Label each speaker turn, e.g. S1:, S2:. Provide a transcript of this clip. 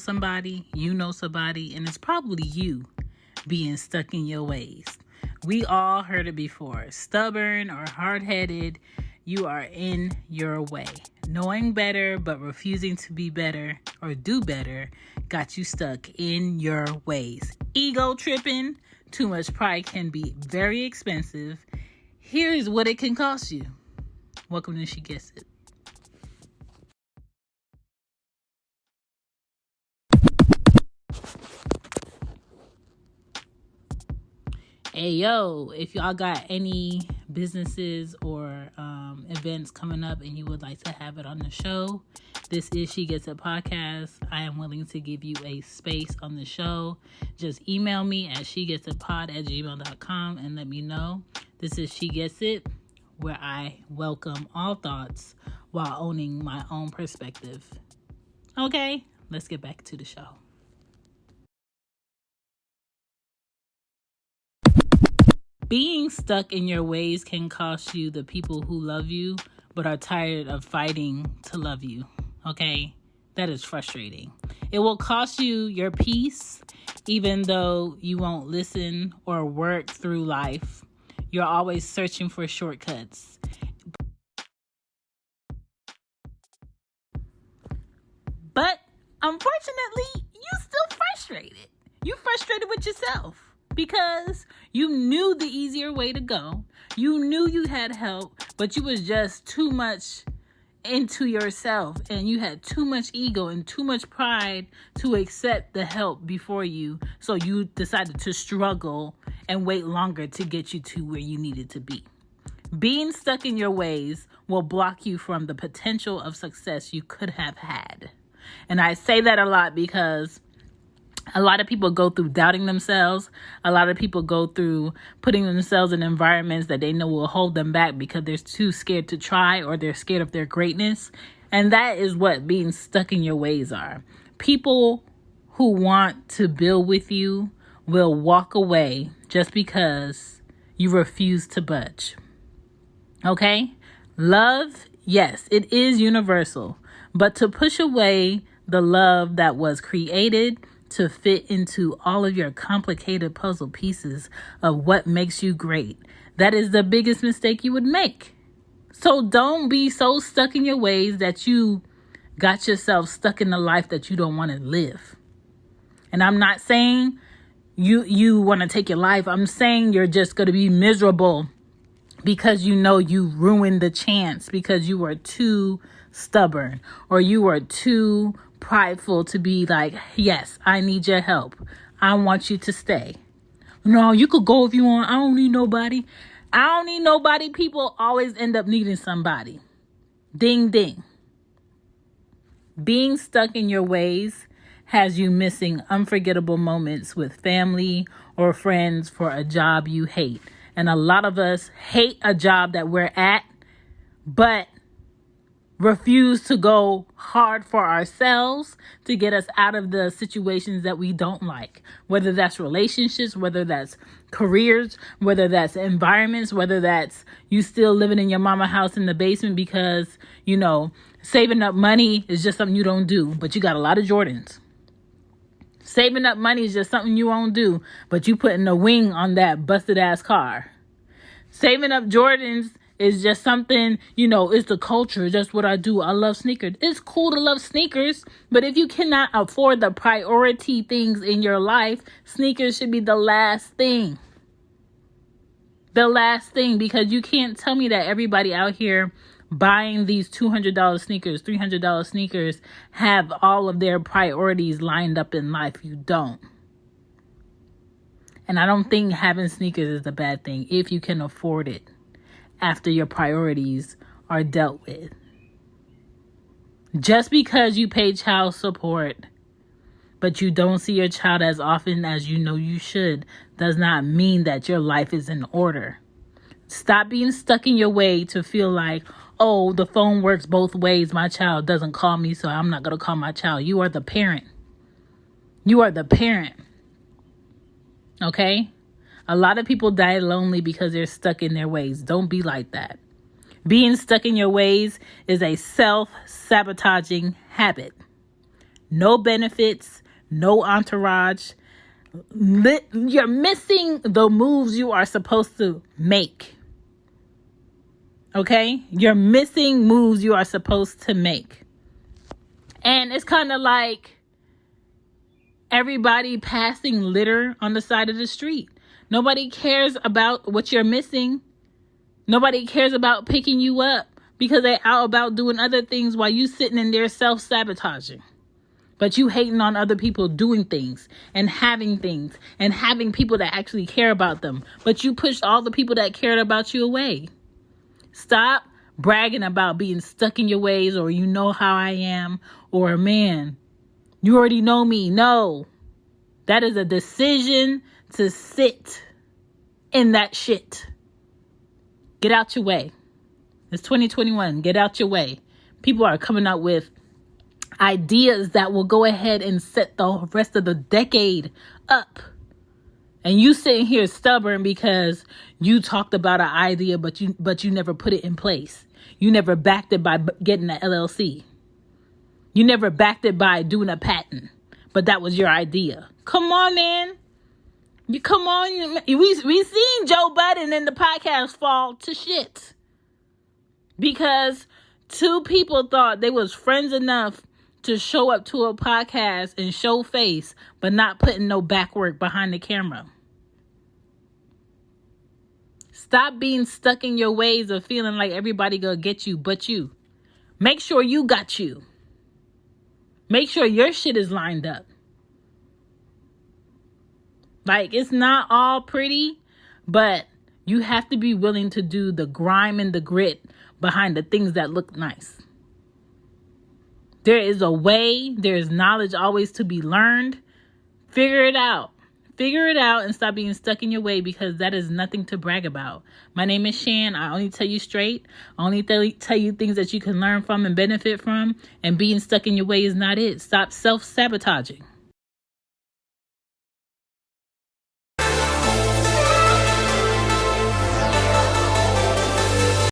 S1: somebody, and it's probably you being stuck in your ways. We all heard it before. Stubborn or hard-headed, you are in your way. Knowing better but refusing to be better or do better got you stuck in your ways. Ego tripping, too much pride can be very expensive. Here's what it can cost you. Welcome to She Gets It. Hey, yo, if y'all got any businesses or events coming up and you would like to have it on the show, this is She Gets It podcast. I am willing to give you a space on the show. Just email me at shegetitpod@gmail.com and let me know. This is She Gets It, where I welcome all thoughts while owning my own perspective. Okay, let's get back to the show. Being stuck in your ways can cost you the people who love you but are tired of fighting to love you. Okay? That is frustrating. It will cost you your peace even though you won't listen or work through life. You're always searching for shortcuts. But unfortunately, you're still frustrated. You're frustrated with yourself. Because you knew the easier way to go. You knew you had help, but you was just too much into yourself. And you had too much ego and too much pride to accept the help before you. So you decided to struggle and wait longer to get you to where you needed to be. Being stuck in your ways will block you from the potential of success you could have had. And I say that a lot because a lot of people go through doubting themselves. A lot of people go through putting themselves in environments that they know will hold them back because they're too scared to try or they're scared of their greatness. And that is what being stuck in your ways are. People who want to build with you will walk away just because you refuse to budge. Okay? Love, yes, it is universal. But to push away the love that was created to fit into all of your complicated puzzle pieces of what makes you great, that is the biggest mistake you would make. So don't be so stuck in your ways that you got yourself stuck in the life that you don't want to live. And I'm not saying you want to take your life. I'm saying you're just going to be miserable because you know you ruined the chance because you were too stubborn or you were too prideful to be like, yes, I need your help. I want you to stay. No, you could go if you want. I don't need nobody. I don't need nobody. People always end up needing somebody. Ding, ding. Being stuck in your ways has you missing unforgettable moments with family or friends for a job you hate. And a lot of us hate a job that we're at, but refuse to go hard for ourselves to get us out of the situations that we don't like. Whether that's relationships, whether that's careers, whether that's environments, whether that's you still living in your mama house in the basement because, saving up money is just something you don't do, but you got a lot of Jordans. Saving up money is just something you won't do, but you putting a wing on that busted ass car. Saving up Jordans is just something, it's the culture. Just what I do. I love sneakers. It's cool to love sneakers, but if you cannot afford the priority things in your life, sneakers should be the last thing. The last thing, because you can't tell me that everybody out here buying these $200 sneakers, $300 sneakers have all of their priorities lined up in life. You don't. And I don't think having sneakers is a bad thing if you can afford it after your priorities are dealt with. Just because you pay child support, but you don't see your child as often as you know you should, does not mean that your life is in order. Stop being stuck in your way to feel like, oh, the phone works both ways. My child doesn't call me, so I'm not going to call my child. You are the parent. You are the parent. Okay? A lot of people die lonely because they're stuck in their ways. Don't be like that. Being stuck in your ways is a self-sabotaging habit. no benefits, no entourage. You're missing the moves you are supposed to make. Okay? You're missing moves you are supposed to make. And it's kind of like everybody passing litter on the side of the street. Nobody cares about what you're missing. Nobody cares about picking you up because they're out about doing other things while you sitting in there self-sabotaging. But you hating on other people doing things and having people that actually care about them. But you pushed all the people that cared about you away. Stop bragging about being stuck in your ways, or you know how I am, or man, you already know me. No, that is a decision to sit in that shit. Get out your way. It's 2021. Get out your way. People are coming up with ideas that will go ahead and set the rest of the decade up. And you sitting here stubborn because you talked about an idea, but you never put it in place. You never backed it by getting an LLC. You never backed it by doing a patent, but that was your idea. Come on, man. Come on. We seen Joe Budden in the podcast fall to shit because two people thought they was friends enough to show up to a podcast and show face, but not putting no back work behind the camera. Stop being stuck in your ways of feeling like everybody gonna get you but you. Make sure you got you. Make sure your shit is lined up. Like, it's not all pretty, but you have to be willing to do the grime and the grit behind the things that look nice. There is a way. There is knowledge always to be learned. Figure it out. Figure it out and stop being stuck in your way, because that is nothing to brag about. My name is Shan. I only tell you straight. I only tell you things that you can learn from and benefit from. And being stuck in your way is not it. Stop self-sabotaging.